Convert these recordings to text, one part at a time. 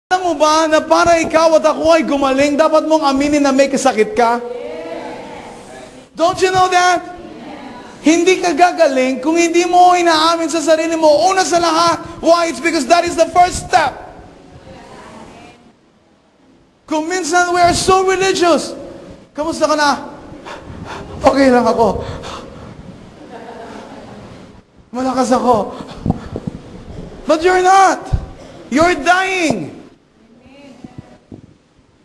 Alam mo ba na para ikaw at ako ay gumaling, dapat mong aminin na may kasakit ka? Don't you know that? Hindi ka gagaling kung hindi mo inaamin sa sarili mo. Una sa lahat. Why? It's because that is the first step. Kung minsan we are so religious. Kamusta ka na? Okay lang ako. Malakas ako. But you're not. You're dying.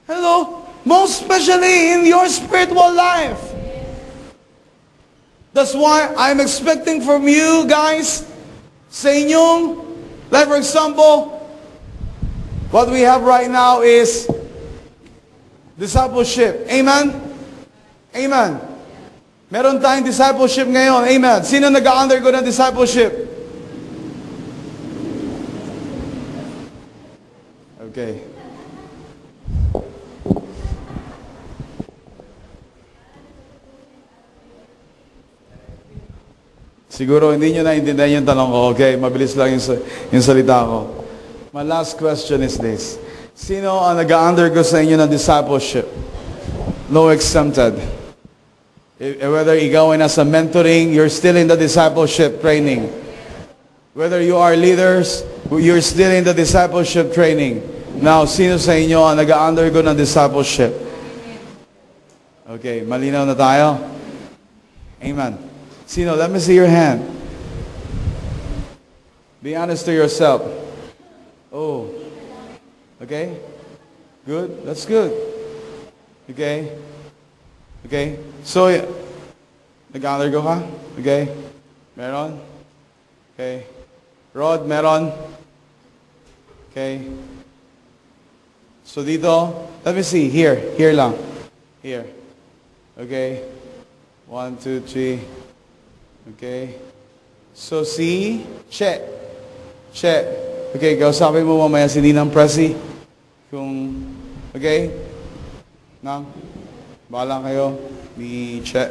Hello? Most especially in your spiritual life. That's why I'm expecting from you guys, sa inyong, like for example, what we have right now is discipleship. Amen? Amen. Meron tayong discipleship ngayon. Amen. Sino nag-undergo ng discipleship? Okay. Siguro hindi nyo naintindihan yung tanong ko. Okay, mabilis lang yung salita ko. My last question is this. Sino ang nag-undergo sa inyo ng discipleship? No exempted. Whether ikaw ay nasa mentoring, you're still in the discipleship training. Whether you are leaders, you're still in the discipleship training. Now, sino sa inyo ang nag-undergo ng discipleship? Okay, malinaw na tayo? Amen. Sino? Let me see your hand. Be honest to yourself. Oh. Okay? Good? That's good. Okay? Okay? So, nag-undergo ka? Okay? Meron? Okay? Rod, meron? Okay? So dito, let me see. Here. Here lang. Here. Okay? 1, 2, 3. Okay? So si Che. Che. Okay, kausapin mo mamaya si Ninang Presi. Kung, okay? Nang, bahala kayo ni Che.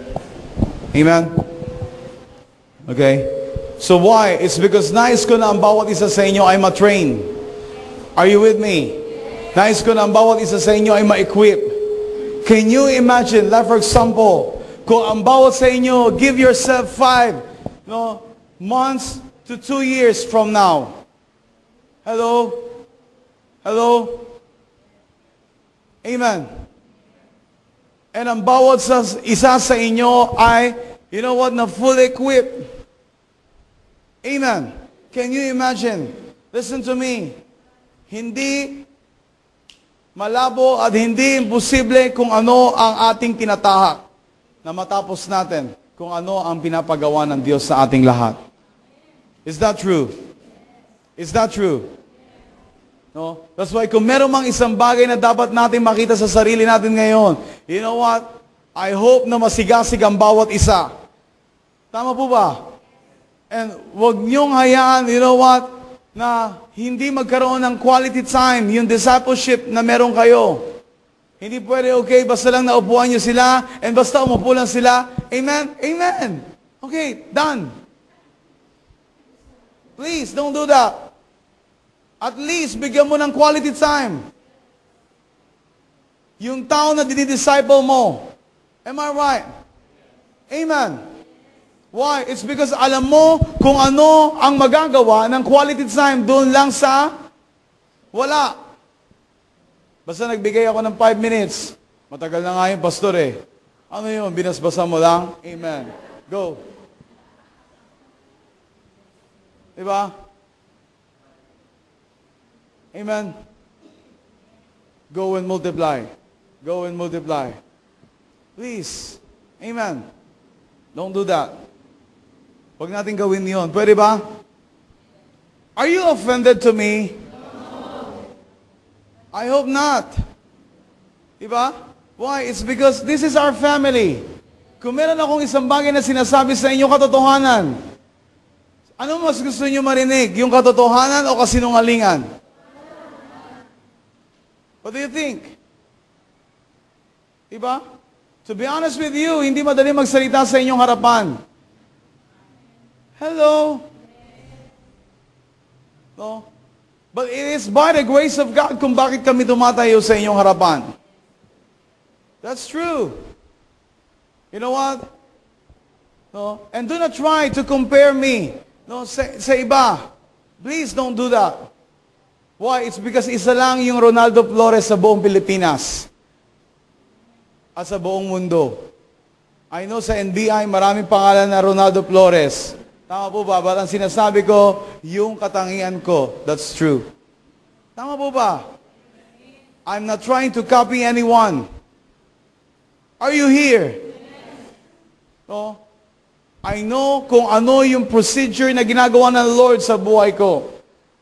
Amen? Okay? So why? It's because nais ko na ang bawat isa sa inyo ay ma-train. Are you with me? Nais ko na ang bawat isa sa inyo ay ma-equip. Can you imagine, like for example, kung ang bawat sa inyo, give yourself 5 months to 2 years from now. Hello? Hello? Amen. And ang bawat isa sa inyo ay, you know what, na full equipped. Amen. Can you imagine? Listen to me. Hindi malabo at hindi imposible kung ano ang ating tinatahak na matapos natin kung ano ang pinapagawa ng Diyos sa ating lahat. Is that true? Is that true? No? That's why kung meron mang isang bagay na dapat natin makita sa sarili natin ngayon, you know what? I hope na masigasig ang bawat isa. Tama po ba? And wag niyong hayaan, you know what? Na hindi magkaroon ng quality time, yung discipleship na meron kayo. Hindi pwede, okay, basta lang naupuan nyo sila, and basta umupo lang sila. Amen? Amen. Okay, done. Please, don't do that. At least, bigyan mo ng quality time. Yung tao na dinidisciple mo. Am I right? Amen. Why? It's because alam mo kung ano ang magagawa ng quality time doon lang sa wala. Basta nagbigay ako ng 5 minutes. Matagal na nga yung pastor eh. Ano yun? Binasbasa mo lang? Amen. Go. Diba? Amen. Go and multiply. Go and multiply. Please. Amen. Don't do that. Huwag natin gawin yun. Pwede ba? Are you offended to me? I hope not. Diba? Why? It's because this is our family. Kung meron akong isang bagay na sinasabi sa inyo katotohanan, ano mas gusto niyo marinig? Yung katotohanan o kasinungalingan? What do you think? Diba? To be honest with you, hindi madali magsalita sa inyong harapan. Hello? No? But it is by the grace of God kung bakit kami tumatayo sa inyong harapan. That's true. You know what? No? And do not try to compare me, no, sa iba. Please don't do that. Why? It's because isa lang yung Ronaldo Flores sa buong Pilipinas. At sa buong mundo. I know sa NBI, maraming pangalan na Ronaldo Flores. Tama po ba? But ang sinasabi ko, yung katangian ko. That's true. Tama po ba? I'm not trying to copy anyone. Are you here? No? I know kung ano yung procedure na ginagawa ng Lord sa buhay ko.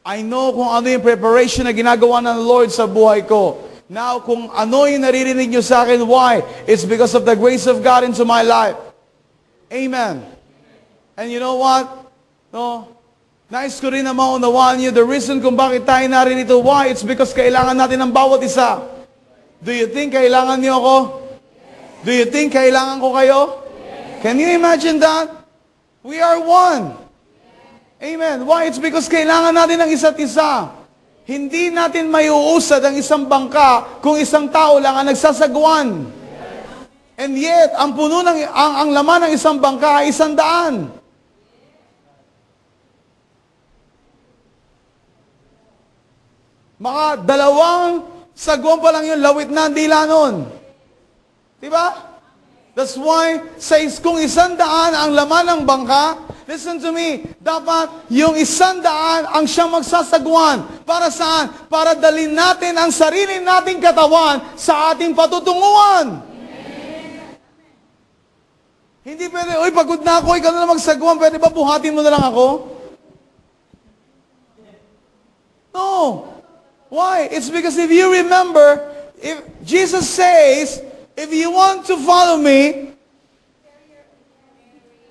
I know kung ano yung preparation na ginagawa ng Lord sa buhay ko. Now, kung ano yung naririnig nyo sa akin, why? It's because of the grace of God into my life. Amen. And you know what? No? Nais ko rin na maunawaan niyo the reason kung bakit tayo narinito. Why? It's because kailangan natin ng bawat isa. Do you think kailangan niyo ako? Do you think kailangan ko kayo? Can you imagine that? We are one. Amen. Why? It's because kailangan natin ng isa't isa. Hindi natin maiuusad ang isang bangka kung isang tao lang ang nagsasagwan. And yet, ang puno ng ang laman ng isang bangka ay 100. Mga 2 sagwan pa lang yung lawit na dila nun. Diba? That's why, kung 100 ang laman ng bangka, listen to me, dapat yung 100 ang siyang magsasagwan. Para saan? Para dalhin natin ang sarili nating katawan sa ating patutunguhan. Hindi pwede, oy, pagod na ako, ikaw na lang magsagwan, pwede ba buhatin mo na lang ako? No. Why? It's because if you remember, if Jesus says, if you want to follow me,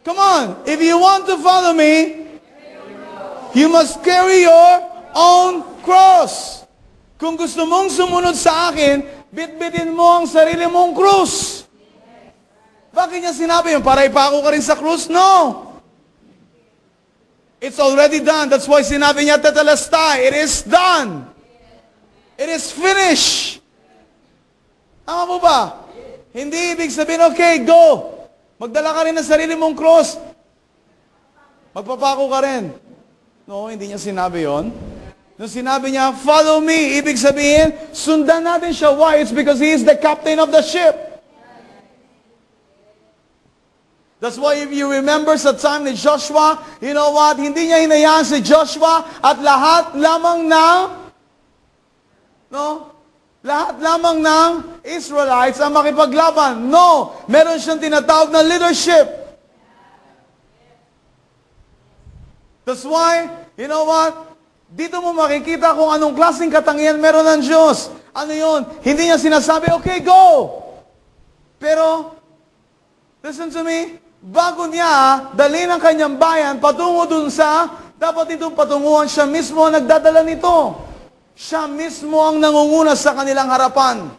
come on, if you want to follow me, you must carry your own cross. Kung gusto mong sumunod sa akin, bitbitin mo ang sarili mong krus. Bakit niya sinabi yun? Para ipako ka rin sa krus? No. It's already done. That's why sinabi niya, tetelestai. It is done. It is finished. Tama po ba? Hindi ibig sabihin, okay, go. Magdala ka rin ng sarili mong cross. Magpapako ka rin. No, hindi niya sinabi yon. Nung sinabi niya, follow me, ibig sabihin, sundan natin siya. Why? It's because he is the captain of the ship. That's why if you remember sa time ni Joshua, you know what? Hindi niya hinayaan si Joshua at lahat lamang lahat lamang ng Israelites ang makipaglaban. No! Meron siyang tinatawag na leadership. That's why, you know what? Dito mo makikita kung anong klaseng katangian meron ng Diyos. Ano yun? Hindi niya sinasabi, okay, go! Pero, listen to me, bago niya dalhin ang kanyang bayan patungo dun sa, dapat itong patunguhan siya mismo ang nagdadala nito. Siya mismo ang nangunguna sa kanilang harapan.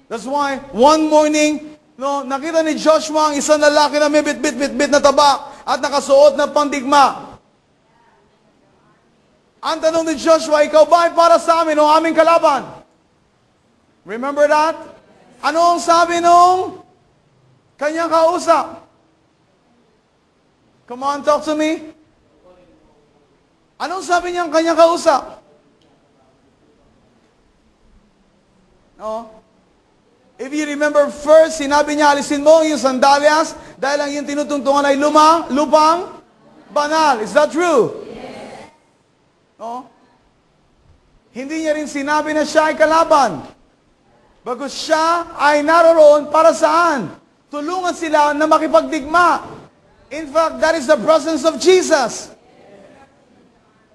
That's why, one morning, nakita ni Joshua ang isang lalaki na may bit-bit na tabak at nakasuot na pandigma. Ang tanong ni Joshua, ikaw ba ay para sa amin o aming kalaban? Remember that? Ano ang sabi nung kanyang kausap? Come on, talk to me. Anong sabi niya ang kanyang kausap? No? If you remember first, sinabi niya, alisin mo yung sandalyas dahil ang yung tinutungtungan ay lupang banal. Is that true? Yes. No? Hindi niya rin sinabi na siya ay kalaban. Bagkus siya ay naroroon para saan? Tulungan sila na makipagdigma. In fact, that is the presence of Jesus.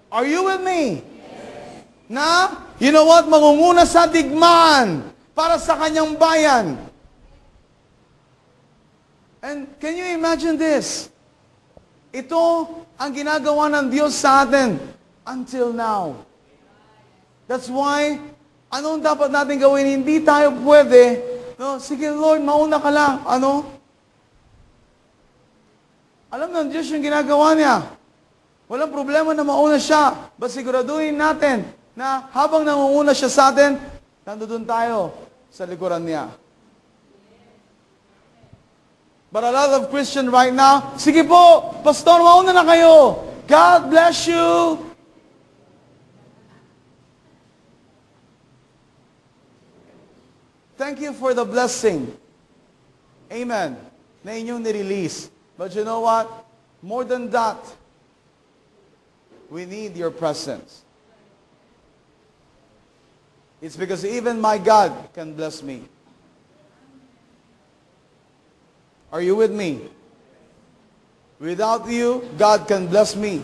Are you with me? Yes. Na, you know what, mangunguna sa digmaan para sa kanyang bayan. And can you imagine this? Ito ang ginagawa ng Diyos sa atin until now. That's why, anong dapat natin gawin? Hindi tayo pwede, no, sige Lord, mauna ka lang. Ano? Alam ng Diyos yung ginagawa niya. Walang problema na mauna siya. But siguraduhin natin na habang nangunguna siya sa atin, nandoon tayo sa likuran niya. But a lot of Christians right now, sige po, Pastor, mauna na kayo. God bless you. Thank you for the blessing. Amen. Na inyong nirelease. But you know what? More than that, we need your presence. It's because even my God can bless me. Are you with me? Without you, God can bless me.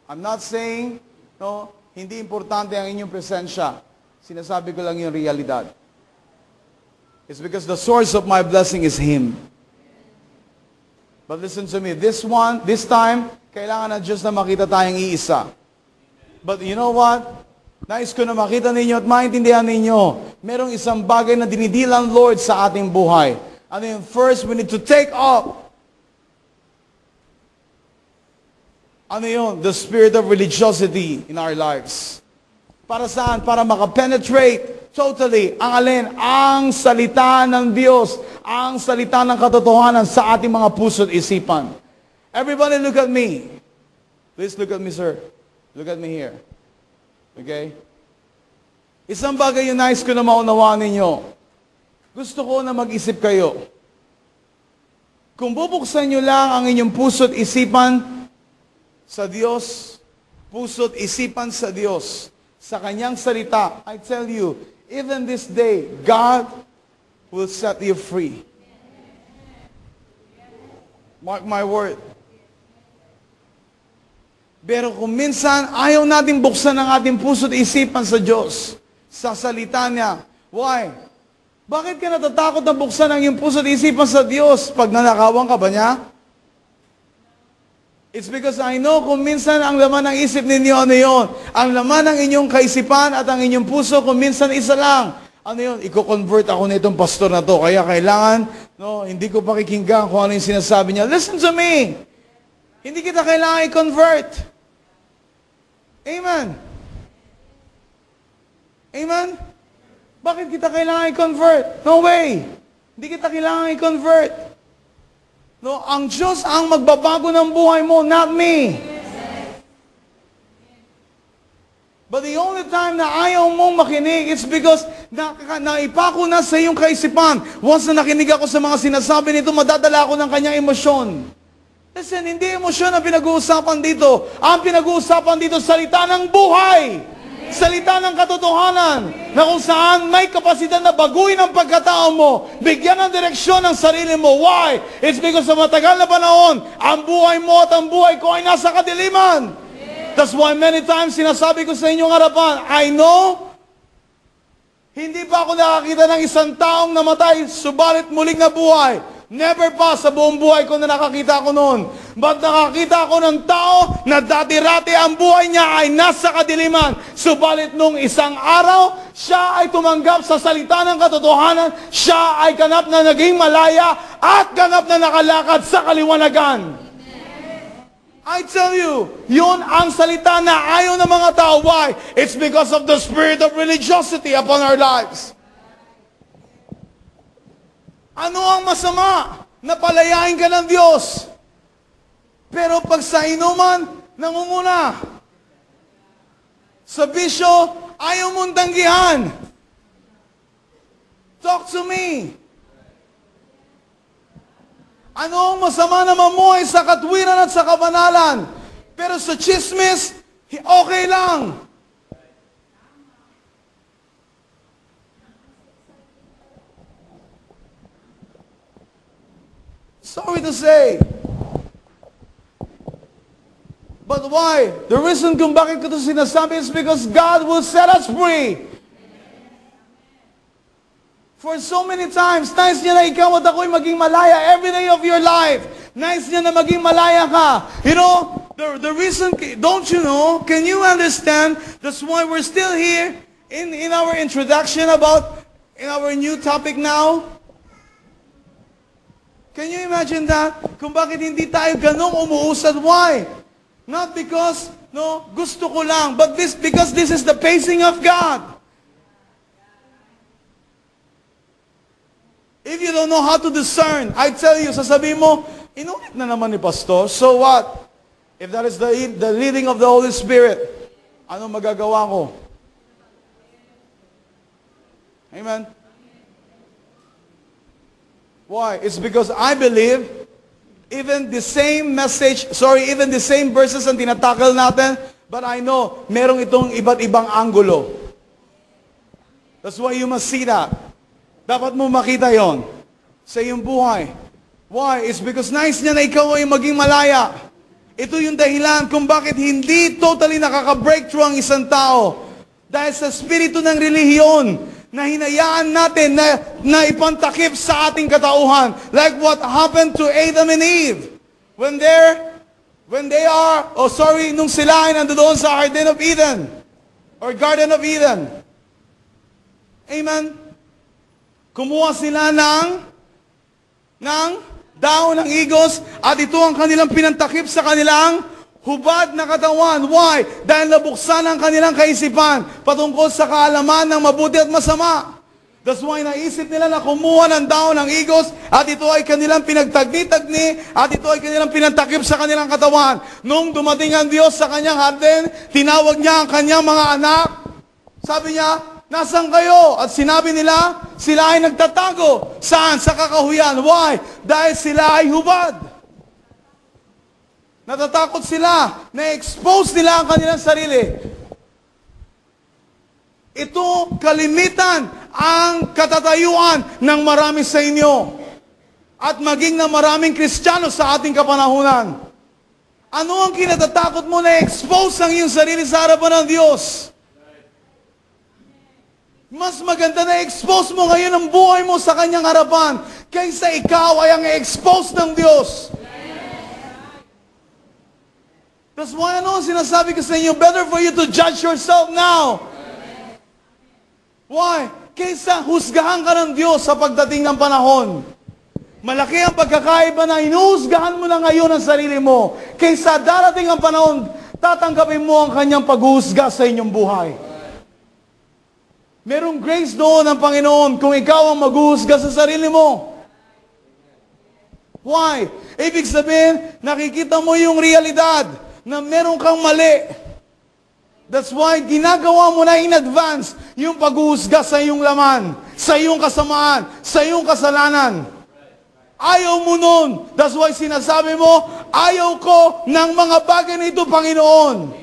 I'm not saying, no, hindi importante ang inyong presensya. Sinasabi ko lang yung realidad. It's because the source of my blessing is Him. But listen to me, this time, kailangan na Diyos na makita tayong iisa. But you know what? Nais ko na makita ninyo at maintindihan ninyo, merong isang bagay na dinidilang Lord sa ating buhay. Ano yung first, we need to take up. Ano yun? The spirit of religiosity in our lives. Para saan? Para makapenetrate totally ang alin? Ang salita ng Diyos. Ang salita ng katotohanan sa ating mga puso at isipan. Everybody look at me. Please look at me, sir. Look at me here. Okay? Isang bagay yung nais ko na maunawaan ninyo. Gusto ko na mag-isip kayo. Kung bubuksan nyo lang ang inyong puso at isipan sa Diyos, puso at isipan sa Diyos, sa Kanyang salita, I tell you, even this day, God will set you free. Mark my word. Pero kung minsan, ayaw natin buksan ang ating puso at isipan sa Diyos, sa salita niya. Why? Bakit ka natatakot na buksan ang iyong puso at isipan sa Diyos pag nanakawan ka ba niya? It's because I know kung minsan ang laman ng isip ninyo, ano yun? Ang laman ng inyong kaisipan at ang inyong puso, kung minsan isa lang. Ano yun? Iko-convert ako na itong pastor na to. Kaya kailangan, no, hindi ko pakikinggan kung ano yung sinasabi niya. Listen to me! Hindi kita kailangan i-convert. Amen. Amen? Bakit kita kailangan i-convert? No way. Hindi kita kailangan i-convert. No, ang Diyos ang magbabago ng buhay mo, not me. But the only time na ayaw mong makinig, it's because naipako na sa iyong kaisipan. Once na nakinig ako sa mga sinasabi nito, madadala ako ng kanyang emosyon. Listen, hindi emosyon ang pinag-uusapan dito. Ang pinag-uusapan dito, salita ng buhay. Salita ng katotohanan. Na kung saan may kapasidad na baguhin ang pagkatao mo. Bigyan ng direksyon ng sarili mo. Why? It's because sa matagal na panahon, ang buhay mo at ang buhay ko ay nasa kadiliman. That's why many times sinasabi ko sa inyong harapan, I know, hindi pa ako nakakita ng isang taong namatay, subalit muling nabuhay. Never pa sa buong buhay ko na nakakita ko noon. But nakakita ko ng tao na dati-rati ang buhay niya ay nasa kadiliman. Subalit nung isang araw, siya ay tumanggap sa salita ng katotohanan. Siya ay ganap na naging malaya at ganap na nakalakad sa kaliwanagan. I tell you, yun ang salita na ayaw ng mga tao. Why? It's because of the spirit of religiosity upon our lives. Ano ang masama? Napalayain ka ng Diyos. Pero pag sa inuman, nangunguna. Sa bisyo, ayaw mong tanggihan. Talk to me. Ano ang masama na mamuhay sa katwiran at sa kabanalan? Pero sa chismis, okay lang. Sorry to say. But why? The reason kung bakit ko ito sinasabi is because God will set us free. For so many times, nais niya na ikaw at ako'y maging malaya every day of your life. Nais niya na maging malaya ka. You know, the reason, don't you know, can you understand? That's why we're still here in our introduction about, in our new topic now. Can you imagine that? Kung bakit hindi tayo ganong umuusad? Why? Not because, no, gusto ko lang, but because this is the pacing of God. If you don't know how to discern, I tell you, sasabihin mo, inulit na naman ni Pastor, so what? If that is the leading of the Holy Spirit, ano magagawa ko? Amen? Why? It's because I believe, even the same message, even the same verses ang tinatakal natin, but I know, merong itong iba't ibang angulo. That's why you must see that. Dapat mo makita yon sa iyong buhay. Why? It's because nais niya na ikaw ay maging malaya. Ito yung dahilan kung bakit hindi totally nakaka-breakthrough ang isang tao. Dahil sa spirito ng relihiyon na hinayaan natin na ipantakip sa ating katauhan. Like what happened to Adam and Eve. Nung sila ay nandoon sa Garden of Eden. Or Garden of Eden. Amen? Kumuha sila ng daon ng igos at ito ang kanilang pinantakip sa kanilang hubad na katawan. Why? Dahil nabuksan ang kanilang kaisipan patungkol sa kaalaman ng mabuti at masama. That's why naisip nila na kumuha ng daon ng igos at ito ay kanilang pinagtagni-tagni at ito ay kanilang pinantakip sa kanilang katawan. Nung dumating ang Diyos sa kanyang hardin, tinawag niya ang kanyang mga anak. Sabi niya, nasaan kayo? At sinabi nila, sila ay nagtatago. Saan? Sa kakahuyan. Why? Dahil sila ay hubad. Natatakot sila. Na-expose nila ang kanilang sarili. Ito, kalimitan ang katatayuan ng marami sa inyo. At maging na maraming Kristiyano sa ating kapanahunan. Ano ang kinatatakot mo na expose ang iyong sarili sa harapan ng Diyos? Mas maganda na expose mo ngayon ang buhay mo sa kanyang harapan kaysa ikaw ay ang expose ng Diyos. That's why sinasabi ko sa inyo, better for you to judge yourself now. Why? Kaysa husgahan ka ng Diyos sa pagdating ng panahon. Malaki ang pagkakaiba na inuhusgahan mo na ngayon ang sarili mo. Kaysa darating ang panahon, tatanggapin mo ang kanyang paghuhusga sa inyong buhay. Merong grace doon ng Panginoon kung ikaw ang maghuhusga sa sarili mo. Why? Ibig sabihin, nakikita mo yung realidad na meron kang mali. That's why ginagawa mo na in advance yung paghuhusga sa iyong laman, sa iyong kasamaan, sa iyong kasalanan. Ayaw mo nun. That's why sinasabi mo, ayaw ko ng mga bagay na ito, Panginoon.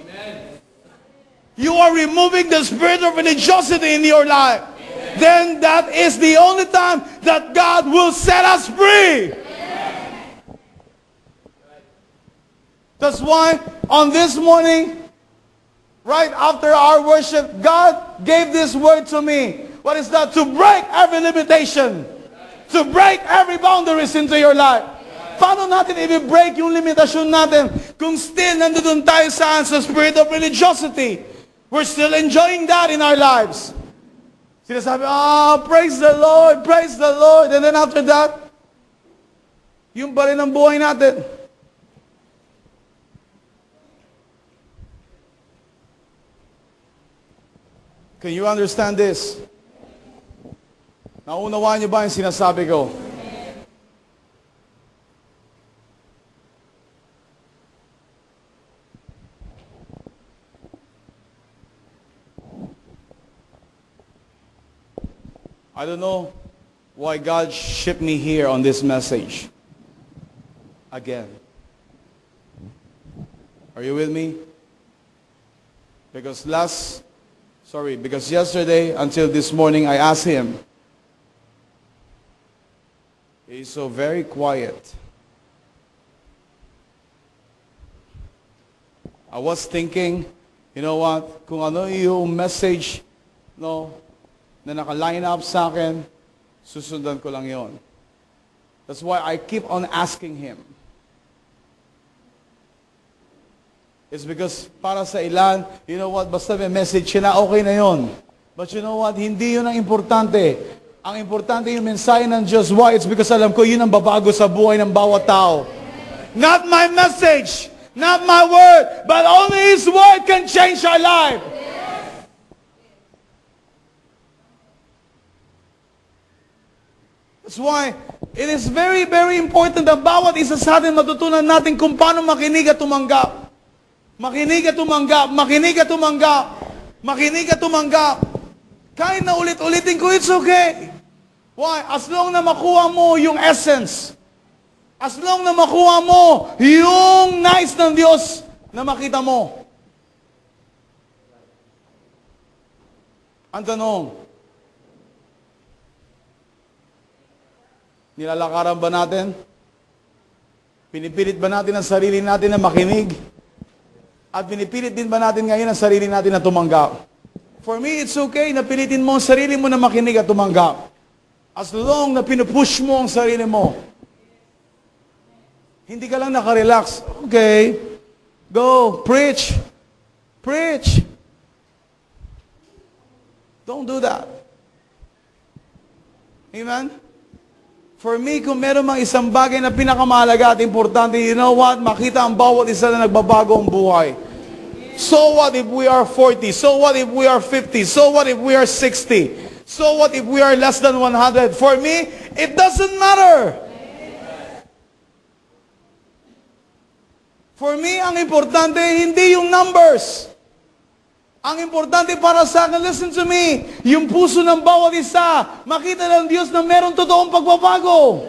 You are removing the spirit of religiosity in your life. Amen. Then that is the only time that God will set us free. Amen. That's why on this morning, right after our worship, God gave this word to me. What is that? To break every limitation. To break every boundaries into your life. Paano natin i-break yung limitasyon natin kung still nandoon tayo sa spirit of religiosity? We're still enjoying that in our lives. Sinasabi, praise the Lord, praise the Lord. And then after that, yung pa rin ang buhay natin. Can you understand this? Naunawaan niyo ba yung sinasabi ko? I don't know why God shipped me here on this message. Again. Are you with me? Because yesterday until this morning I asked him. He's so very quiet. I was thinking, you know what? Kung ano yung message, na naka-line up sa akin, susundan ko lang yon. That's why I keep on asking him. It's because para sa ilan, you know what, basta may message siya na okay na yon. But you know what, hindi yun ang importante. Ang importante yung mensahe ng Diyos. Why? It's because alam ko yun ang babago sa buhay ng bawat tao. Not my message, not my word, but only His word can change our life. That's why it is very, very important na bawat isa sa atin matutunan natin kung paano makinig at tumanggap. Makinig at tumanggap, makinig at tumanggap, makinig at tumanggap. Kahit na ulit-ulitin ko, it's okay. Why? As long na makuha mo yung essence. As long na makuha mo yung nais ng Diyos na makita mo. Ang tanong, nilalakaran ba natin? Pinipilit ba natin ang sarili natin na makinig? At pinipilit din ba natin ngayon ang sarili natin na tumanggap? For me, it's okay na pilitin mo ang sarili mo na makinig at tumanggap. As long na pinupush mo ang sarili mo. Hindi ka lang nakarelax. Okay, go, preach. Preach. Don't do that. Amen? For me, kung meron mang isang bagay na pinakamahalaga at importante, you know what? Makita ang bawat isa na nagbabago ang buhay. So what if we are 40? So what if we are 50? So what if we are 60? So what if we are less than 100? For me, it doesn't matter. For me, ang importante, hindi yung numbers. Ang importante para sa akin, listen to me, yung puso ng bawat isa, makita ng Diyos na meron totoong pagbabago.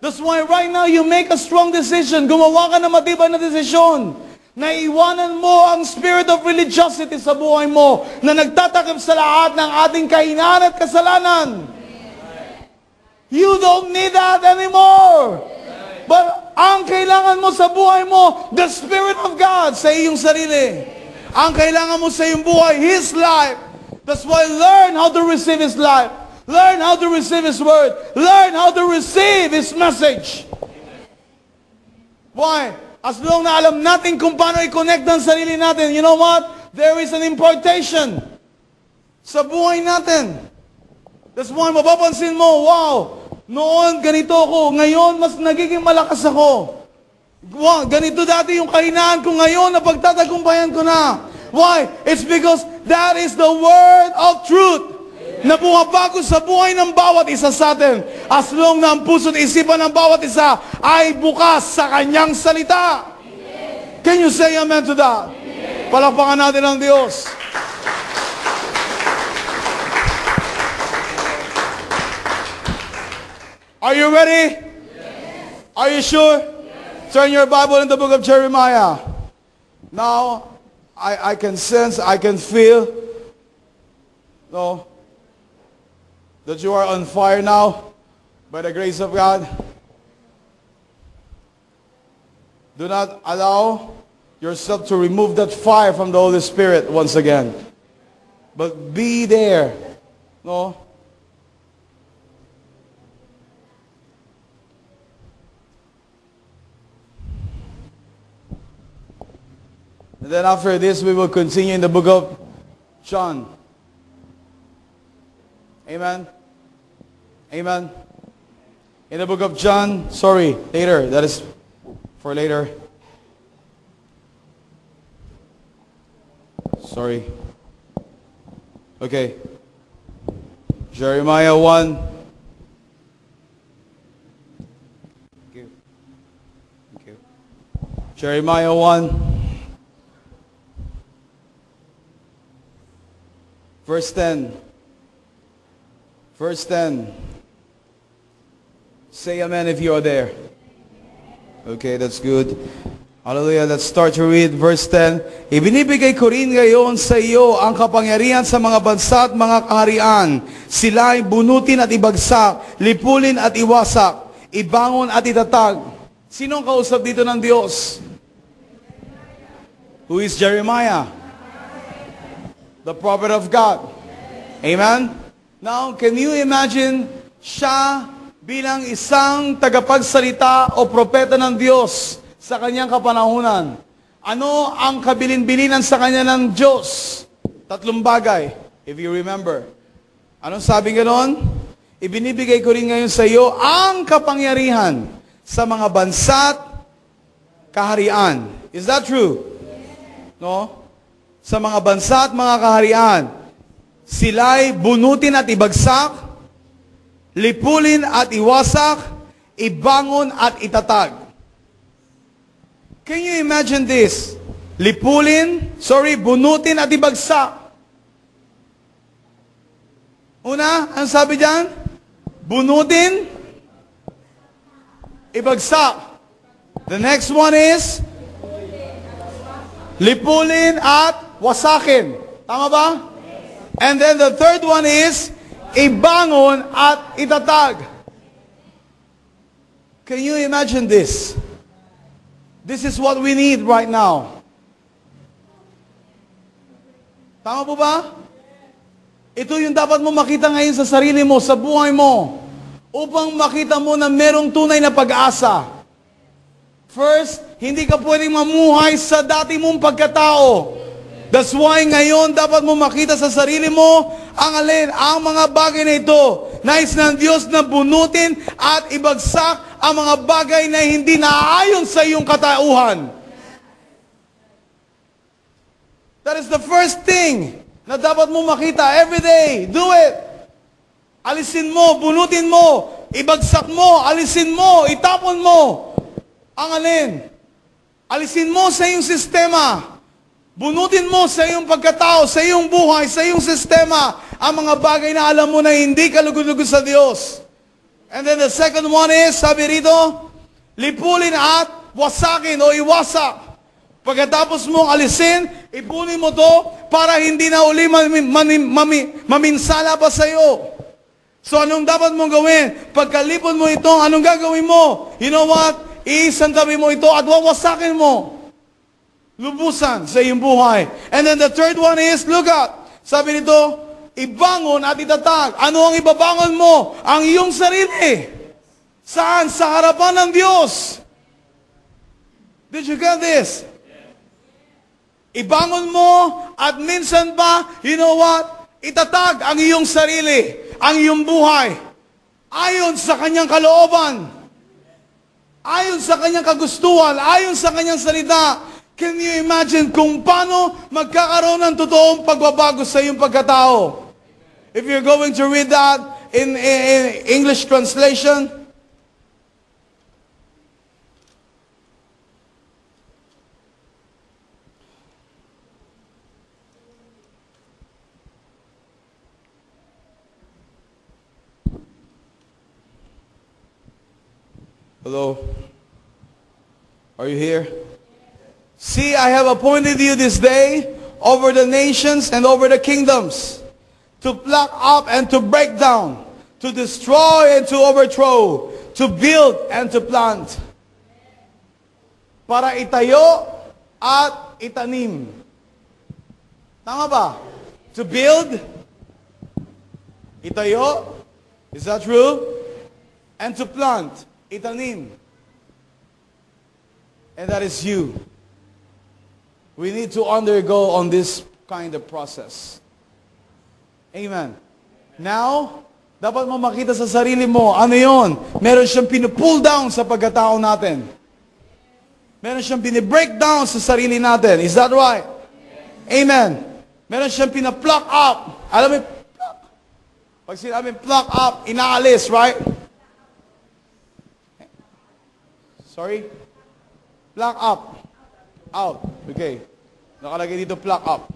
That's why right now, you make a strong decision. Gumawa ka ng matibay na desisyon. Na iwanan mo ang spirit of religiosity sa buhay mo na nagtatakip sa lahat ng ating kahinaan at kasalanan. You don't need that anymore. But ang kailangan mo sa buhay mo, the Spirit of God sa iyong sarili. Ang kailangan mo sa iyong buhay, His life. That's why learn how to receive His life. Learn how to receive His word. Learn how to receive His message. Why? As long na alam natin kung paano i-connect ang sarili natin, you know what? There is an importation sa buhay natin. That's why mapapansin mo, wow, noon ganito ako, ngayon mas nagiging malakas ako. Wow, ganito dati yung kahinaan ko, ngayon napagtatagumpayan ko na. Why? It's because that is the word of truth na bumabago sa buhay ng bawat isa sa atin. As long na ang puso at isipan ng bawat isa ay bukas sa kanyang salita. Amen. Can you say amen to that? Amen. Palakpakan natin ang Diyos. Are you ready? Yes. Are you sure? Yes. Turn your Bible in the book of Jeremiah. Now, I can sense, I can feel, no, that you are on fire now by the grace of God. Do not allow yourself to remove that fire from the Holy Spirit once again. But be there. No? And then after this, we will continue in the book of John. Amen. Amen. In the book of John, sorry, later. That is for later. Sorry. Okay. Jeremiah 1. Thank you. Thank you. Jeremiah 1. Verse 10. Verse 10. Say amen if you are there. Okay, that's good. Hallelujah. Let's start to read verse 10. Ibinibigay ko rin ngayon sa iyo ang kapangyarihan sa mga bansa at mga kaharian. Sila ay bunutin at ibagsak, lipulin at iwasak, ibangon at itatag. Sino ang kausap dito ng Diyos? Who is Jeremiah? The prophet of God. Amen? Now, can you imagine siya bilang isang tagapagsalita o propeta ng Diyos sa kanyang kapanahunan? Ano ang kabilin-bilinan sa kanya ng Diyos? Tatlong bagay, if you remember. Anong sabi ganon? Ibinibigay ko rin ngayon sa iyo ang kapangyarihan sa mga bansa't kaharian. Is that true? No? Sa mga bansa at mga kaharian, sila'y bunutin at ibagsak, lipulin at iwasak, ibangon at itatag. Can you imagine this? Bunutin at ibagsak. Una, ang sabi diyan? Bunutin, ibagsak. The next one is lipulin at wasakin. Tama ba? And then the third one is ibangon at itatag. Can you imagine this? This is what we need right now. Tama po ba? Ito yung dapat mo makita ngayon sa sarili mo, sa buhay mo, upang makita mo na merong tunay na pag-asa. First, hindi ka pwedeng mamuhay sa dati mong pagkatao. That's why ngayon dapat mo makita sa sarili mo ang alin, ang mga bagay na ito. Nais ng Diyos na bunutin at ibagsak ang mga bagay na hindi naaayon sa iyong katauhan. That is the first thing na dapat mo makita every day. Do it. Alisin mo, bunutin mo, ibagsak mo, alisin mo, itapon mo. Ang alin? Alisin mo sa iyong sistema. Bunutin mo sa iyong pagkatao, sa iyong buhay, sa iyong sistema, ang mga bagay na alam mo na hindi kalugod-lugod sa Diyos. And then the second one is, sabi rito, lipulin at wasakin o iwasak. Pagkatapos mong alisin, ipunin mo to para hindi na uli maminsala pa sa iyo. So anong dapat mong gawin? Pagkalipon mo ito, anong gagawin mo? You know what? Iisantabi mo ito at wawasakin mo. Lubusan sa iyong buhay. And then the third one is, look at, sabi nito, ibangon at itatag. Ano ang ibabangon mo? Ang iyong sarili. Saan? Sa harapan ng Diyos. Did you get this? Ibangon mo at minsan pa, you know what? Itatag ang iyong sarili, ang iyong buhay. Ayon sa kanyang kalooban. Ayon sa kanyang kagustuhan. Ayon sa kanyang salita. Can you imagine kung paano magkakaroon ng totoong pagbabago sa iyong pagkatao? If you're going to read that in English translation, hello? Are you here? See, I have appointed you this day over the nations and over the kingdoms, to pluck up and to break down, to destroy and to overthrow, to build and to plant, para itayo at itanim. Tama ba? To build, itayo, is that true? And to plant, itanim. And that is you. We need to undergo on this kind of process. Amen. Now, dapat mo makita sa sarili mo, ano yun? Meron siyang pinupull down sa pagkatao natin. Meron siyang pinibreak down sa sarili natin. Is that right? Amen. Meron siyang pinapluck up. Alam mo, pluck. Pag sinabi pluck up, inaalis, right? Sorry? Pluck up. Out. Okay. Nakalagay dito, pluck up.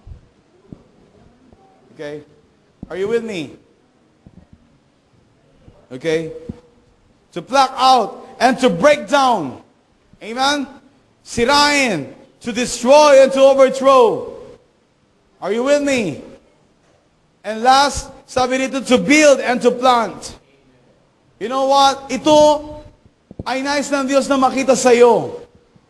Okay. Are you with me? Okay. To pluck out and to break down. Amen? Sirain. To destroy and to overthrow. Are you with me? And last, sabi dito, to build and to plant. You know what? Ito ay nais ng Diyos na makita sa iyo.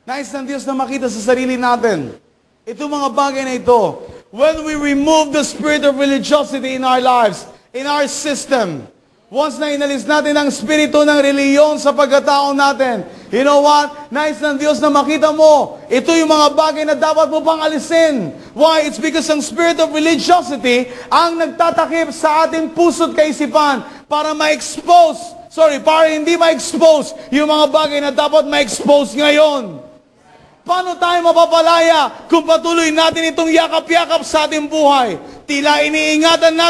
Nais ng Diyos na makita sa sarili natin. Ito mga bagay na ito. When we remove the spirit of religiosity in our lives, in our system, once na inalis natin ang spirito ng reliyon sa pagkatao natin, you know what? Nais ng Diyos na makita mo. Ito yung mga bagay na dapat mo pang alisin. Why? It's because ang spirit of religiosity ang nagtatakip sa ating puso't kaisipan para para hindi ma-expose yung mga bagay na dapat ma-expose ngayon. Paano tayo mapapalaya kung patuloy natin itong yakap-yakap sa ating buhay? Tila iniingatan natin